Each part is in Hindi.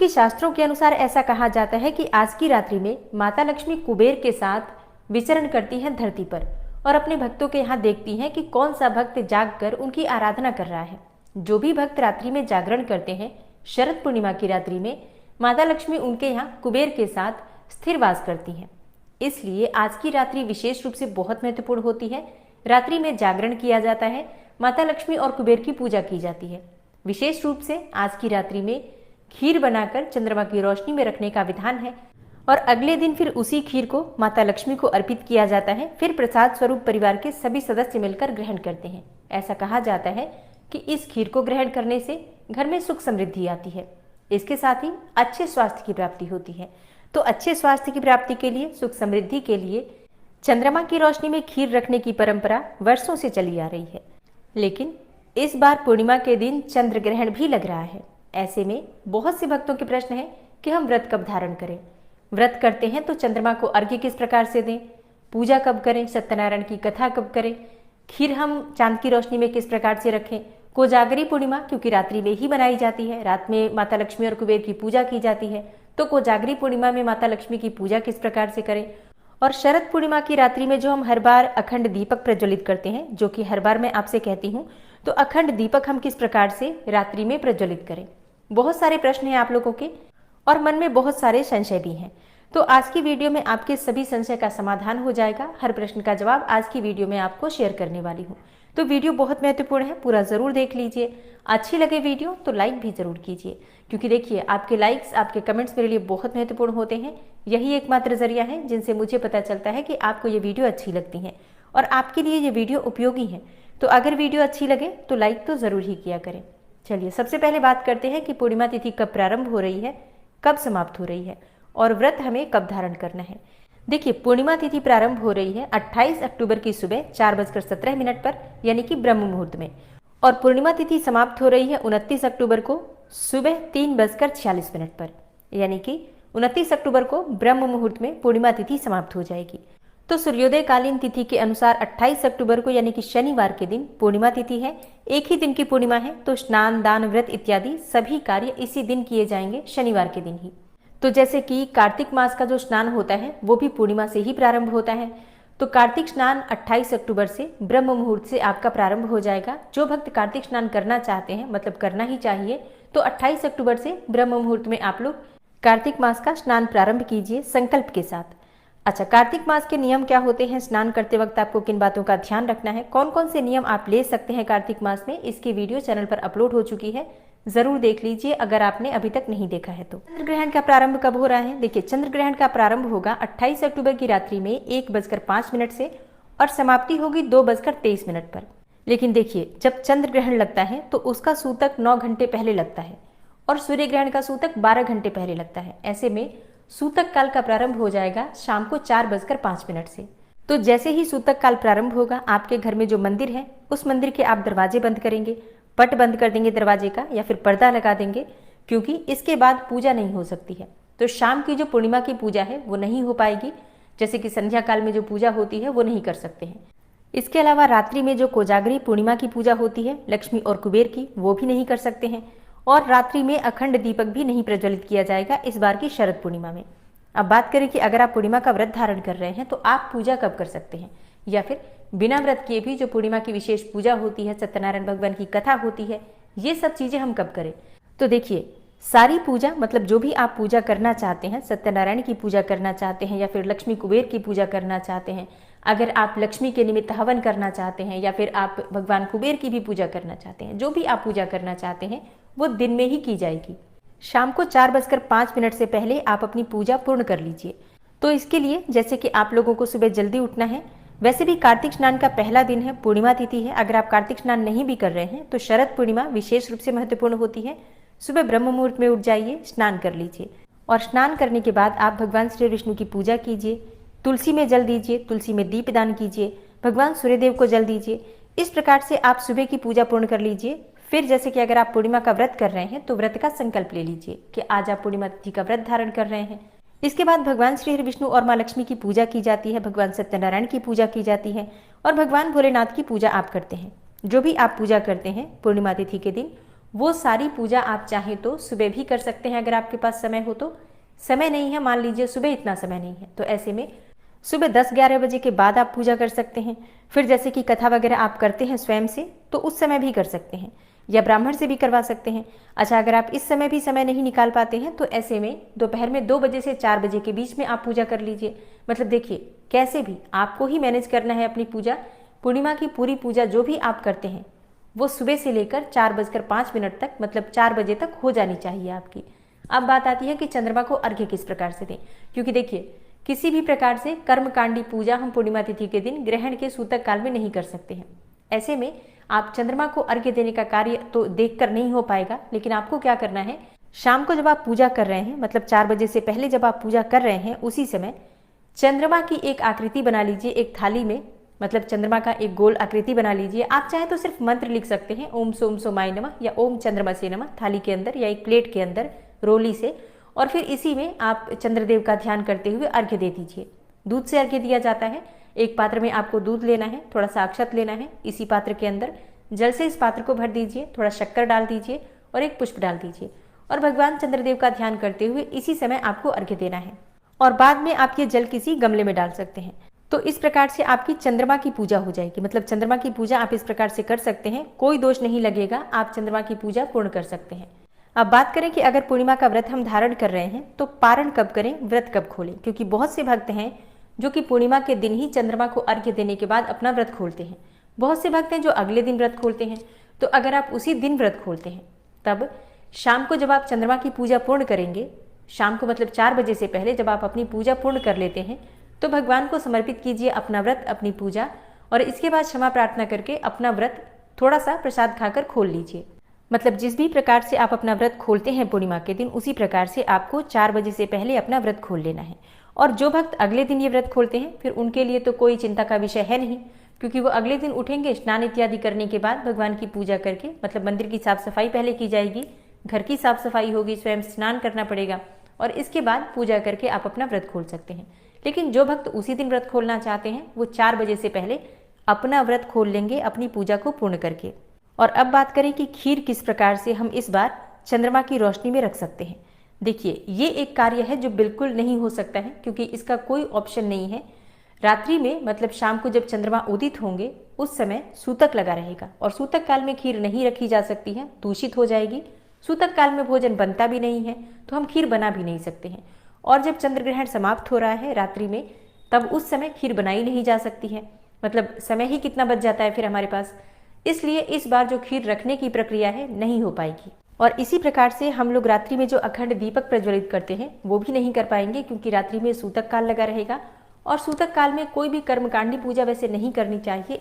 कि शास्त्रों के अनुसार ऐसा कहा जाता है कि आज की रात्रि में माता लक्ष्मी कुबेर के साथ विचरण करती हैं धरती पर और अपने भक्तों के यहाँ देखती हैं कि कौन सा भक्त जागकर उनकी आराधना कर रहा है। जो भी भक्त रात्रि में जागरण करते हैं, शरद पूर्णिमा की रात्रि में माता लक्ष्मी उनके यहाँ कुबेर के साथ स्थिर वास करती हैं। इसलिए आज की रात्रि विशेष रूप से बहुत महत्वपूर्ण होती है। रात्रि में जागरण किया जाता है, माता लक्ष्मी और कुबेर की पूजा की जाती है। विशेष रूप से आज की रात्रि में खीर बनाकर चंद्रमा की रोशनी में रखने का विधान है और अगले दिन फिर उसी खीर को माता लक्ष्मी को अर्पित किया जाता है। फिर प्रसाद स्वरूप परिवार के सभी सदस्य मिलकर ग्रहण करते हैं। ऐसा कहा जाता है कि इस खीर को ग्रहण करने से घर में सुख समृद्धि आती है। इसके साथ ही अच्छे स्वास्थ्य की प्राप्ति होती है। तो अच्छे स्वास्थ्य की प्राप्ति के लिए, सुख समृद्धि के लिए चंद्रमा की रोशनी में खीर रखने की परंपरा वर्षों से चली आ रही है। लेकिन इस बार पूर्णिमा के दिन चंद्र ग्रहण भी लग रहा है। ऐसे में बहुत से भक्तों के प्रश्न है कि हम व्रत कब धारण करें। व्रत करते हैं तो चंद्रमा को अर्घ्य किस प्रकार से दें, पूजा कब करें, सत्यनारायण की कथा कब करें, खीर हम चांद की रोशनी में किस प्रकार से रखें। कोजागरी पूर्णिमा क्योंकि रात्रि में ही बनाई जाती है, रात में माता लक्ष्मी और कुबेर की पूजा की जाती है, तो कोजागरी पूर्णिमा में माता लक्ष्मी की पूजा किस प्रकार से करें। और शरद पूर्णिमा की रात्रि में जो हम हर बार अखंड दीपक प्रज्वलित करते हैं, जो कि हर बार मैं आपसे कहती हूँ, तो अखंड दीपक हम किस प्रकार से रात्रि में प्रज्वलित करें। बहुत सारे प्रश्न हैं आप लोगों के और मन में बहुत सारे संशय भी हैं। तो आज की वीडियो में आपके सभी संशय का समाधान हो जाएगा। हर प्रश्न का जवाब आज की वीडियो में आपको शेयर करने वाली हूँ। तो वीडियो बहुत महत्वपूर्ण है, पूरा जरूर देख लीजिए। अच्छी लगे वीडियो तो लाइक भी जरूर कीजिए, क्योंकि देखिए आपके लाइक्स, आपके कमेंट्स मेरे लिए बहुत महत्वपूर्ण होते हैं। यही एकमात्र जरिया है जिनसे मुझे पता चलता है कि आपको ये वीडियो अच्छी लगती है और आपके लिए ये वीडियो उपयोगी है। तो अगर वीडियो अच्छी लगे तो लाइक तो जरूर ही किया करें। चलिए सबसे पहले बात करते हैं कि पूर्णिमा तिथि कब प्रारंभ हो रही है, कब समाप्त हो रही है और व्रत हमें कब धारण करना है। देखिए पूर्णिमा तिथि प्रारंभ हो रही है 28 अक्टूबर की सुबह 4:17 पर, यानी कि ब्रह्म मुहूर्त में, और पूर्णिमा तिथि समाप्त हो रही है 29 अक्टूबर को सुबह 3:46 पर, यानी कि 29 अक्टूबर को ब्रह्म मुहूर्त में पूर्णिमा तिथि समाप्त हो जाएगी। तो सूर्योदय कालीन तिथि के अनुसार 28 अक्टूबर को यानी कि शनिवार के दिन पूर्णिमा तिथि है। एक ही दिन की पूर्णिमा है, तो स्नान, दान, व्रत इत्यादि सभी कार्य इसी दिन किए जाएंगे, शनिवार के दिन ही। तो जैसे कि कार्तिक मास का जो स्नान होता है वो भी पूर्णिमा से ही प्रारंभ होता है। तो कार्तिक स्नान 28 अक्टूबर से ब्रह्म मुहूर्त से आपका प्रारंभ हो जाएगा। जो भक्त कार्तिक स्नान करना चाहते हैं, मतलब करना ही चाहिए, तो 28 अक्टूबर से ब्रह्म मुहूर्त में आप लोग कार्तिक मास का स्नान प्रारंभ कीजिए संकल्प के साथ। अच्छा, कार्तिक मास के नियम क्या होते हैं, स्नान करते वक्त आपको किन बातों का ध्यान रखना है, कौन कौन से नियम आप ले सकते हैं कार्तिक मास में, इसकी वीडियो चैनल पर अपलोड हो चुकी है, जरूर देख लीजिए अगर आपने अभी तक नहीं देखा है तो। चंद्र ग्रहण का प्रारंभ कब हो रहा है? देखिए चंद्र ग्रहण का प्रारंभ होगा 28 अक्टूबर की रात्रि में 1:05 से और समाप्ति होगी 2:23 पर। लेकिन देखिए जब चंद्र ग्रहण लगता है तो उसका सूतक 9 घंटे पहले लगता है और सूर्य ग्रहण का सूतक 12 घंटे पहले लगता है। ऐसे में सूतक काल का प्रारंभ हो जाएगा शाम को 4:05 से। तो जैसे ही सूतक काल प्रारंभ होगा, आपके घर में जो मंदिर है उस मंदिर के आप दरवाजे बंद करेंगे, पट बंद कर देंगे दरवाजे का, या फिर पर्दा लगा देंगे, क्योंकि इसके बाद पूजा नहीं हो सकती है। तो शाम की जो पूर्णिमा की पूजा है वो नहीं हो पाएगी, जैसे कि संध्या काल में जो पूजा होती है वो नहीं कर सकते हैं। इसके अलावा रात्रि में जो कोजागरी पूर्णिमा की पूजा होती है लक्ष्मी और कुबेर की, वो भी नहीं कर सकते हैं। और रात्रि में अखंड दीपक भी नहीं प्रज्वलित किया जाएगा इस बार की शरद पूर्णिमा में। अब बात करें कि अगर आप पूर्णिमा का व्रत धारण कर रहे हैं तो आप पूजा कब कर सकते हैं, या फिर बिना व्रत किए भी जो पूर्णिमा की विशेष पूजा होती है, सत्यनारायण भगवान की कथा होती है, ये सब चीजें हम कब करें। तो देखिए सारी पूजा, मतलब जो भी आप पूजा करना चाहते हैं, सत्यनारायण की पूजा करना चाहते हैं या फिर लक्ष्मी कुबेर की पूजा करना चाहते हैं, अगर आप लक्ष्मी के निमित्त हवन करना चाहते हैं या फिर आप भगवान कुबेर की भी पूजा करना चाहते हैं, जो भी आप पूजा करना चाहते हैं वो दिन में ही की जाएगी। शाम को 4:05 से पहले आप अपनी पूजा पूर्ण कर लीजिए। तो इसके लिए जैसे कि आप लोगों को सुबह जल्दी उठना है, वैसे भी कार्तिक स्नान का पहला दिन है, पूर्णिमा तिथि है। अगर आप कार्तिक स्नान नहीं भी कर रहे हैं तो शरद पूर्णिमा विशेष रूप से महत्वपूर्ण होती है। सुबह ब्रह्म मुहूर्त में उठ जाइए, स्नान कर लीजिए और स्नान करने के बाद आप भगवान श्री विष्णु की पूजा कीजिए, तुलसी में जल दीजिए, तुलसी में दीप दान कीजिए, भगवान सूर्यदेव को जल दीजिए। इस प्रकार से आप सुबह की पूजा पूर्ण कर लीजिए। फिर जैसे कि अगर आप पूर्णिमा का व्रत कर रहे हैं तो व्रत का संकल्प ले लीजिए कि आज आप पूर्णिमा तिथि का व्रत धारण कर रहे हैं। इसके बाद भगवान श्री विष्णु और माँ लक्ष्मी की पूजा की जाती है, भगवान सत्यनारायण की पूजा की जाती है और भगवान भोलेनाथ की पूजा आप करते हैं। जो भी आप पूजा करते हैं पूर्णिमा तिथि के दिन, वो सारी पूजा आप चाहें तो सुबह भी कर सकते हैं अगर आपके पास समय हो तो। समय नहीं है, मान लीजिए सुबह इतना समय नहीं है, तो ऐसे में सुबह 10-11 बजे के बाद आप पूजा कर सकते हैं। फिर जैसे कि कथा वगैरह आप करते हैं स्वयं से, तो उस समय भी कर सकते हैं, या ब्राह्मण से भी करवा सकते हैं। अच्छा, अगर आप इस समय भी समय नहीं निकाल पाते हैं तो ऐसे में दोपहर में 2 बजे से 4 बजे के बीच में आप पूजा कर लीजिए। मतलब देखिए, कैसे भी आपको ही मैनेज करना है अपनी पूजा। पूर्णिमा की पूरी पूजा जो भी आप करते हैं वो सुबह से लेकर 4:05 तक, मतलब 4 बजे तक हो जानी चाहिए आपकी। अब बात आती है कि चंद्रमा को अर्घ्य किस प्रकार से दें, क्योंकि देखिए किसी भी प्रकार से कर्मकांडी पूजा हम पूर्णिमा तिथि के दिन ग्रहण के सूतक काल में नहीं कर सकते हैं। ऐसे में आप चंद्रमा को अर्घ्य देने का कार्य तो देखकर नहीं हो पाएगा, लेकिन आपको क्या करना है, शाम को जब आप पूजा कर रहे हैं, मतलब 4 बजे से पहले जब आप पूजा कर रहे हैं, उसी समय चंद्रमा की एक आकृति बना लीजिए एक थाली में, मतलब चंद्रमा का एक गोल आकृति बना लीजिए। आप चाहे तो सिर्फ मंत्र लिख सकते हैं, ओम सोम सोमाय नमः या ओम चंद्रमा से नमः, थाली के अंदर या एक प्लेट के अंदर रोली से, और फिर इसी में आप चंद्रदेव का ध्यान करते हुए अर्घ्य दे दीजिए। दूध से अर्घ्य दिया जाता है। एक पात्र में आपको दूध लेना है, थोड़ा सा अक्षत लेना है, इसी पात्र के अंदर जल से इस पात्र को भर दीजिए, थोड़ा शक्कर डाल दीजिए और एक पुष्प डाल दीजिए, और भगवान चंद्रदेव का ध्यान करते हुए इसी समय आपको अर्घ्य देना है। और बाद में आप ये जल किसी गमले में डाल सकते हैं। तो इस प्रकार से आपकी चंद्रमा की पूजा हो जाएगी। मतलब चंद्रमा की पूजा आप इस प्रकार से कर सकते हैं, कोई दोष नहीं लगेगा, आप चंद्रमा की पूजा पूर्ण कर सकते हैं। अब बात करें कि अगर पूर्णिमा का व्रत हम धारण कर रहे हैं तो पारण कब करें, व्रत कब खोलें, क्योंकि बहुत से भक्त हैं जो कि पूर्णिमा के दिन ही चंद्रमा को अर्घ्य देने के बाद अपना व्रत खोलते हैं। बहुत से भक्त हैं जो अगले दिन व्रत खोलते हैं। तो अगर आप उसी दिन व्रत खोलते हैं, तब शाम को जब आप चंद्रमा की पूजा पूर्ण करेंगे, शाम को मतलब 4 बजे से पहले जब आप अपनी पूजा पूर्ण कर लेते हैं, तो भगवान को समर्पित कीजिए अपना व्रत, अपनी पूजा, और इसके बाद क्षमा प्रार्थना करके अपना व्रत थोड़ा सा प्रसाद खाकर खोल लीजिए। मतलब जिस भी प्रकार से आप अपना व्रत खोलते हैं पूर्णिमा के दिन, उसी प्रकार से आपको 4 बजे से पहले अपना व्रत खोल लेना है। और जो भक्त अगले दिन ये व्रत खोलते हैं, फिर उनके लिए तो कोई चिंता का विषय है नहीं, क्योंकि वो अगले दिन उठेंगे, स्नान इत्यादि करने के बाद भगवान की पूजा करके, मतलब मंदिर की साफ सफाई पहले की जाएगी, घर की साफ सफाई होगी, स्वयं स्नान करना पड़ेगा, और इसके बाद पूजा करके आप अपना व्रत खोल सकते हैं। लेकिन जो भक्त उसी दिन व्रत खोलना चाहते हैं, वो 4 बजे से पहले अपना व्रत खोल लेंगे अपनी पूजा को पूर्ण करके। और अब बात करें कि खीर किस प्रकार से हम इस बार चंद्रमा की रोशनी में रख सकते हैं। देखिए, ये एक कार्य है जो बिल्कुल नहीं हो सकता है, क्योंकि इसका कोई ऑप्शन नहीं है। रात्रि में, मतलब शाम को जब चंद्रमा उदित होंगे, उस समय सूतक लगा रहेगा, और सूतक काल में खीर नहीं रखी जा सकती है, दूषित हो जाएगी। सूतक काल में भोजन बनता भी नहीं है, तो हम खीर बना भी नहीं सकते हैं। और जब चंद्र ग्रहण समाप्त हो रहा है रात्रि में, तब उस समय खीर बनाई नहीं जा सकती है। मतलब समय ही कितना बच जाता है फिर हमारे पास। इसलिए इस बार जो खीर रखने की प्रक्रिया है, नहीं हो पाएगी। और इसी प्रकार से हम लोग रात्रि में जो अखंड दीपक प्रज्वलित करते हैं, वो भी नहीं कर पाएंगे, क्योंकि रात्रि में सूतक काल लगा रहेगा, और सूतक काल में कोई भी कर्मकांडी पूजा वैसे नहीं करनी चाहिए,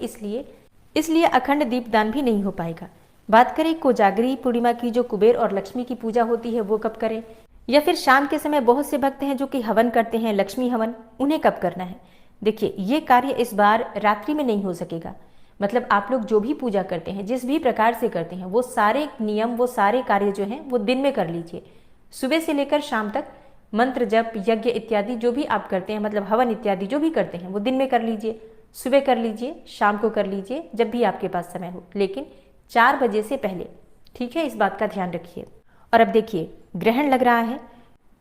इसलिए अखंड दीपदान भी नहीं हो पाएगा। बात करें कोजागरी पूर्णिमा की, जो कुबेर और लक्ष्मी की पूजा होती है, वो कब करें, या फिर शाम के समय बहुत से भक्त हैं जो कि हवन करते हैं, लक्ष्मी हवन, उन्हें कब करना है। देखिए, ये कार्य इस बार रात्रि में नहीं हो सकेगा। मतलब आप लोग जो भी पूजा करते हैं, जिस भी प्रकार से करते हैं, वो सारे नियम, वो सारे कार्य जो हैं वो दिन में कर लीजिए। सुबह से लेकर शाम तक मंत्र जप, यज्ञ इत्यादि जो भी आप करते हैं, मतलब हवन इत्यादि जो भी करते हैं, वो दिन में कर लीजिए, सुबह कर लीजिए, शाम को कर लीजिए, जब भी आपके पास समय हो, लेकिन 4 बजे से पहले। ठीक है, इस बात का ध्यान रखिए। और अब देखिए, ग्रहण लग रहा है,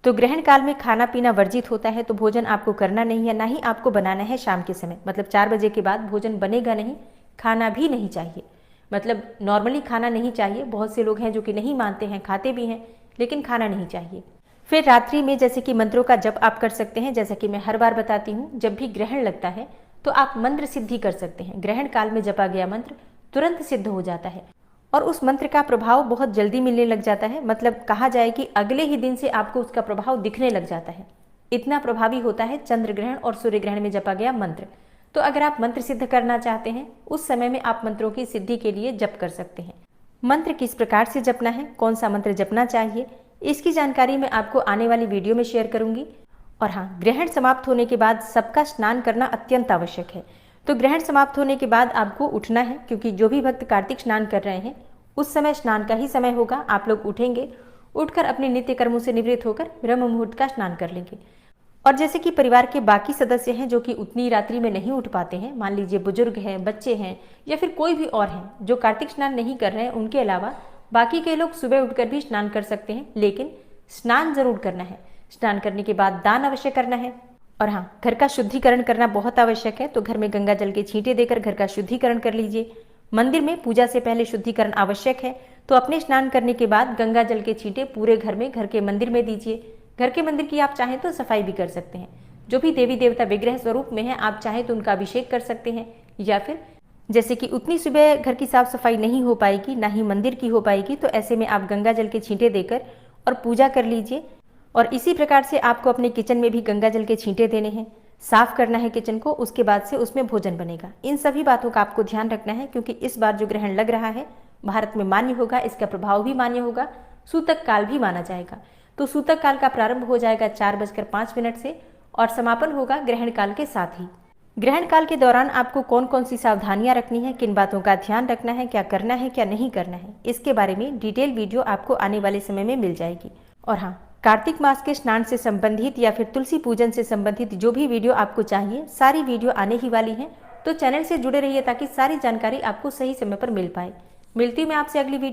तो ग्रहण काल में खाना पीना वर्जित होता है, तो भोजन आपको करना नहीं है, ना ही आपको बनाना है शाम के समय। मतलब 4 बजे के बाद भोजन बनेगा नहीं, खाना भी नहीं चाहिए। मतलब नॉर्मली खाना नहीं चाहिए। बहुत से लोग हैं जो कि नहीं मानते हैं, खाते भी हैं, लेकिन खाना नहीं चाहिए। फिर रात्रि में जैसे कि मंत्रों का जप आप कर सकते हैं, जैसे कि मैं हर बार बताती हूँ, जब भी ग्रहण लगता है तो आप मंत्र सिद्धि कर सकते हैं। ग्रहण काल में जपा गया मंत्र तुरंत सिद्ध हो जाता है, और उस मंत्र का प्रभाव बहुत जल्दी मिलने लग जाता है। मतलब कहा जाए कि अगले ही दिन से आपको उसका प्रभाव दिखने लग जाता है। इतना प्रभावी होता है चंद्र ग्रहण और सूर्य ग्रहण में जपा गया मंत्र। तो अगर आप मंत्र सिद्ध करना चाहते हैं, उस समय में आप मंत्रों की सिद्धि के लिए जप कर सकते हैं। मंत्र किस प्रकार से जपना है, कौन सा मंत्र जपना चाहिए, इसकी जानकारी मैं आपको आने वाली वीडियो में शेयर करूंगी। और हाँ, ग्रहण समाप्त होने के बाद सबका स्नान करना अत्यंत आवश्यक है। तो ग्रहण समाप्त होने के बाद आपको उठना है, क्योंकि जो भी भक्त कार्तिक स्नान कर रहे हैं, उस समय स्नान का ही समय होगा। आप लोग उठेंगे, उठकर अपने नित्य कर्मों से निवृत्त होकर ब्रह्म मुहूर्त का स्नान कर लेंगे। और जैसे कि परिवार के बाकी सदस्य हैं जो कि उतनी रात्रि में नहीं उठ पाते हैं, मान लीजिए बुजुर्ग हैं, बच्चे हैं, या फिर कोई भी और हैं जो कार्तिक स्नान नहीं कर रहे हैं, उनके अलावा बाकी के लोग सुबह उठकर भी स्नान कर सकते हैं, लेकिन स्नान जरूर करना है। स्नान करने के बाद दान अवश्य करना है। और हाँ, घर का शुद्धिकरण करना बहुत आवश्यक है, तो घर में गंगा जल के छींटे देकर घर का शुद्धिकरण कर लीजिए। मंदिर में पूजा से पहले शुद्धिकरण आवश्यक है, तो अपने स्नान करने के बाद गंगा जल के छींटे पूरे घर में, घर के मंदिर में दीजिए। घर के मंदिर की आप चाहें तो सफाई भी कर सकते हैं। जो भी देवी देवता विग्रह स्वरूप में है, आप चाहें तो उनका अभिषेक कर सकते हैं, या फिर जैसे कि उतनी सुबह घर की साफ सफाई नहीं हो पाएगी, ना ही मंदिर की हो पाएगी, तो ऐसे में आप गंगा जल के छींटे देकर और पूजा कर लीजिए। और इसी प्रकार से आपको अपने किचन में भी गंगा जल के छींटे देने हैं, साफ करना है किचन को, उसके बाद से उसमें भोजन बनेगा। इन सभी बातों का आपको ध्यान रखना है, क्योंकि इस बार जो ग्रहण लग रहा है भारत में मान्य होगा, इसका प्रभाव भी मान्य होगा, सूतक काल भी माना जाएगा। तो सूतक काल का प्रारंभ हो जाएगा 4:05 से और समापन होगा ग्रहण काल के साथ ही। ग्रहण काल के दौरान आपको कौन कौन सी सावधानियां रखनी है, किन बातों का ध्यान रखना है, क्या करना है क्या नहीं करना है, इसके बारे में डिटेल वीडियो आपको आने वाले समय में मिल जाएगी। और हाँ, कार्तिक मास के स्नान से संबंधित या फिर तुलसी पूजन से संबंधित जो भी वीडियो आपको चाहिए, सारी वीडियो आने ही वाली है, तो चैनल से जुड़े रहिए ताकि सारी जानकारी आपको सही समय पर मिल पाए। मिलती हूँ मैं आपसे अगली वीडियो।